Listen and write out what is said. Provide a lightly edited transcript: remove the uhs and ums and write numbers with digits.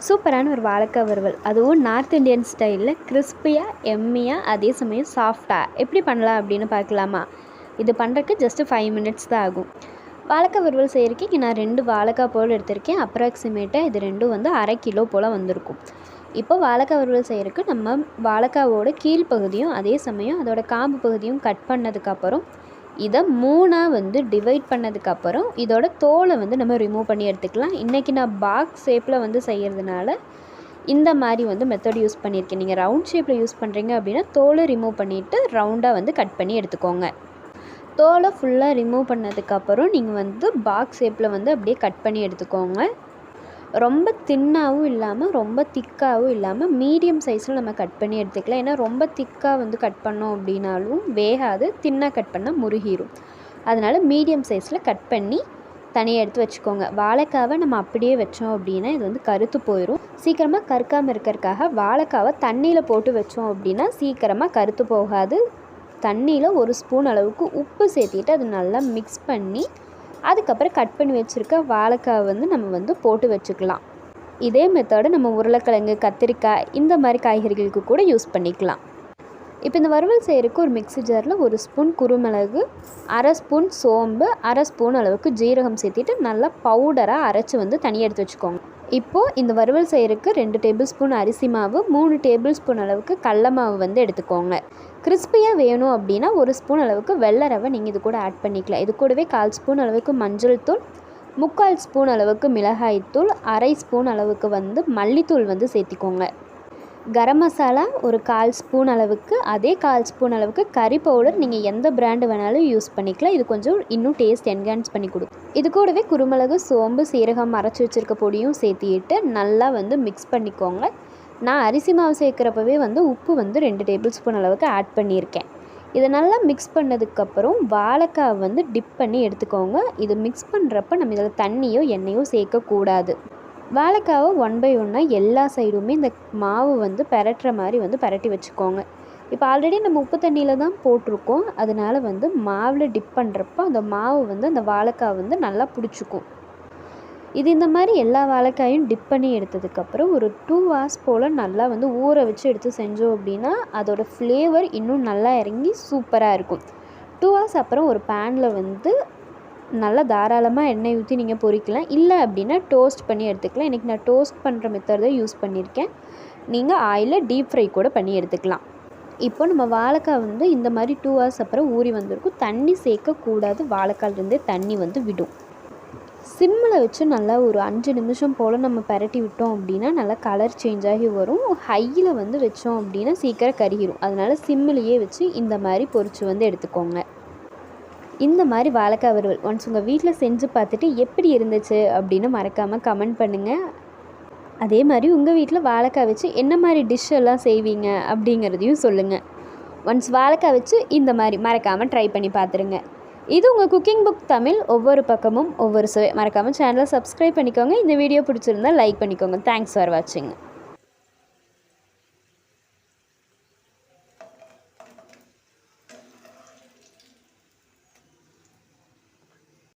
சூப்பரான ஒரு வாழைக்காய் வறுவல், அதுவும் நார்த் இந்தியன் ஸ்டைலில் கிறிஸ்பியாக எம்மியாக அதே சமயம் சாஃப்டாக எப்படி பண்ணலாம் அப்படின்னு பார்க்கலாமா? இது பண்ணுறதுக்கு ஜஸ்ட்டு 5 மினிட்ஸ் தான் ஆகும். வாழைக்காய் வறுவல் செய்கிறதுக்கு இங்கே நான் 2 வாழைக்காய் போல் எடுத்திருக்கேன். அப்ராக்சிமேட்டாக இது 2 வந்து 1/2 கிலோ போல் வந்திருக்கும். இப்போ வாழைக்காய் வறுவல் செய்கிறதுக்கு நம்ம வாழைக்காவோட கீழ்ப்பகுதியும் அதே சமயம் அதோட காம்பு பகுதியும் கட் பண்ணதுக்கப்புறம் இதை 3ஆக வந்து டிவைட் பண்ணதுக்கப்புறம் இதோட தோலை வந்து நம்ம ரிமூவ் பண்ணி எடுத்துக்கலாம். இன்றைக்கி நான் பாக்ஸ் ஷேப்பில் வந்து செய்கிறதுனால இந்த மாதிரி வந்து மெத்தட் யூஸ் பண்ணியிருக்கேன். நீங்கள் ரவுண்ட் ஷேப்பில் யூஸ் பண்ணுறீங்க அப்படின்னா தோலை ரிமூவ் பண்ணிவிட்டு ரவுண்டாக வந்து கட் பண்ணி எடுத்துக்கோங்க. தோலை ஃபுல்லாக ரிமூவ் பண்ணதுக்கப்புறம் நீங்கள் வந்து பாக்ஸ் ஷேப்பில் வந்து அப்படியே கட் பண்ணி எடுத்துக்கோங்க. ரொம்ப தின்னாகவும் இல்லாமல் ரொம்ப திக்காகவும் இல்லாமல் மீடியம் சைஸில் நம்ம கட் பண்ணி எடுத்துக்கலாம். ஏன்னா ரொம்ப திக்காக வந்து கட் பண்ணோம் அப்படின்னாலும் வேகாது, தின்னாக கட் பண்ணால் முருகிரும். அதனால் மீடியம் சைஸில் கட் பண்ணி தனியாக எடுத்து வச்சுக்கோங்க. வாழைக்காவை நம்ம அப்படியே வச்சோம் அப்படின்னா இது வந்து கருத்து போயிடும். சீக்கிரமாக கருக்காமல் இருக்கிறதுக்காக வாழைக்காவை தண்ணியில் போட்டு வச்சோம் அப்படின்னா சீக்கிரமாக கருத்து போகாது. தண்ணியில் 1 ஸ்பூன் அளவுக்கு உப்பு சேர்த்திட்டு அது நல்லா மிக்ஸ் பண்ணி அதுக்கப்புறம் கட் பண்ணி வச்சுருக்க வாழைக்காய் வந்து நம்ம வந்து போட்டு வச்சுக்கலாம். இதே மெத்தடை நம்ம உருளைக்கிழங்கு, கத்திரிக்காய் இந்த மாதிரி காய்கறிகளுக்கு கூட யூஸ் பண்ணிக்கலாம். இப்போ இந்த வறுவல் செய்கிறதுக்கு ஒரு மிக்ஸி ஜாரில் 1 ஸ்பூன் குருமிளகு, 1/2 ஸ்பூன் சோம்பு, 1/2 ஸ்பூன் அளவுக்கு ஜீரகம் சேர்த்திட்டு நல்லா பவுடராக அரைச்சி வந்து தனியாக எடுத்து வச்சுக்கோங்க. இப்போது இந்த வறுவல் செய்கிறதுக்கு 2 டேபிள் ஸ்பூன் அரிசி மாவு, 3 டேபிள் ஸ்பூன் அளவுக்கு கடல மாவு வந்து எடுத்துக்கோங்க. கிறிஸ்பியாக வேணும் அப்படின்னா 1 ஸ்பூன் அளவுக்கு வெள்ளை ரவை நீங்கள் இது கூட ஆட் பண்ணிக்கலாம். இது கூடவே 1/4 ஸ்பூன் அளவுக்கு மஞ்சள் தூள், 3/4 ஸ்பூன் அளவுக்கு மிளகாய் தூள், 1/2 ஸ்பூன் அளவுக்கு வந்து மல்லித்தூள் வந்து சேர்த்திக்கோங்க. கரம் மசாலா ஒரு 1/4 ஸ்பூன் அளவுக்கு, அதே 1/4 ஸ்பூன் அளவுக்கு கறி பவுடர் நீங்கள் எந்த பிராண்டு வேணாலும் யூஸ் பண்ணிக்கலாம். இது கொஞ்சம் இன்னும் டேஸ்ட் என்ஹான்ஸ் பண்ணி கொடுக்கும். இது கூடவே குருமிளகு, சோம்பு, சீரகம் அரைச்சி வச்சுருக்க பொடியும் சேர்த்திட்டு நல்லா வந்து மிக்ஸ் பண்ணிக்கோங்க. நான் அரிசி மாவு சேர்க்குறப்பவே வந்து உப்பு வந்து 2 டேபிள் ஸ்பூன் அளவுக்கு ஆட் பண்ணியிருக்கேன். இதை நல்லா மிக்ஸ் பண்ணதுக்கப்புறம் வாழைக்காய் வந்து டிப் பண்ணி எடுத்துக்கோங்க. இது மிக்ஸ் பண்ணுறப்ப நம்ம இதில் தண்ணியோ எண்ணெயோ சேர்க்கக்கூடாது. வாழைக்காவை 1 பை 1 எல்லா சைடுமே இந்த மாவு வந்து பெரட்டுற மாதிரி வந்து பெரட்டி வச்சுக்கோங்க. இப்போ ஆல்ரெடி நம்ம உப்பு தண்ணியில் தான் போட்டிருக்கோம். அதனால் வந்து மாவில் டிப் பண்ணுறப்போ அந்த மாவு வந்து அந்த வாழைக்காய் வந்து நல்லா பிடிச்சிக்கும். இது இந்த மாதிரி எல்லா வாழைக்காயும் டிப் பண்ணி எடுத்ததுக்கப்புறம் ஒரு 2 hours போல் நல்லா வந்து ஊற வச்சு எடுத்து செஞ்சோம் அப்படின்னா அதோடய ஃப்ளேவர் இன்னும் நல்லா இறங்கி சூப்பராக இருக்கும். 2 hours அப்புறம் ஒரு பேனில் வந்து நல்லா தாராளமாக எண்ணெய் ஊற்றி நீங்கள் பொரிக்கலாம். இல்லை அப்படின்னா டோஸ்ட் பண்ணி எடுத்துக்கலாம். இன்றைக்கி நான் டோஸ்ட் பண்ணுற மெத்தட் தான் யூஸ் பண்ணியிருக்கேன். நீங்கள் ஆயிலில் டீப் ஃப்ரை கூட பண்ணி எடுத்துக்கலாம். இப்போ நம்ம வாழைக்காய் வந்து இந்த மாதிரி 2 hours அப்புறம் ஊறி வந்திருக்கும். தண்ணி சேர்க்கக்கூடாது, வாழைக்காயிலேருந்தே தண்ணி வந்து விடும். சிம்மில் வச்சு நல்லா ஒரு 5 நிமிஷம் போல் நம்ம பரட்டி விட்டோம் அப்படின்னா நல்லா கலர் சேஞ்ச் ஆகி வரும். ஹையில் வந்து வச்சோம் அப்படின்னா சீக்கிரம் கருகிரும். அதனால் சிம்மிலேயே வச்சு இந்த மாதிரி பொரிச்சு வந்து எடுத்துக்கோங்க. இந்த மாதிரி வாழைக்காய் வறுவல் ஒன்ஸ் உங்கள் வீட்டில் செஞ்சு பார்த்துட்டு எப்படி இருந்துச்சு அப்படின்னு மறக்காமல் கமெண்ட் பண்ணுங்கள். அதே மாதிரி உங்கள் வீட்டில் வாழைக்காய் வச்சு என்ன மாதிரி டிஷ் எல்லாம் செய்வீங்க அப்படிங்கிறதையும் சொல்லுங்கள். ஒன்ஸ் வாழைக்காய் வச்சு இந்த மாதிரி மறக்காமல் ட்ரை பண்ணி பார்த்துருங்க. இது உங்கள் குக்கிங் புக் தமிழ். ஒவ்வொரு பக்கமும் ஒவ்வொரு சுவை. மறக்காமல் சேனலை சப்ஸ்கிரைப் பண்ணிக்கோங்க. இந்த வீடியோ பிடிச்சிருந்தால் லைக் பண்ணிக்கோங்க. தேங்க்ஸ் ஃபார் வாட்சிங்.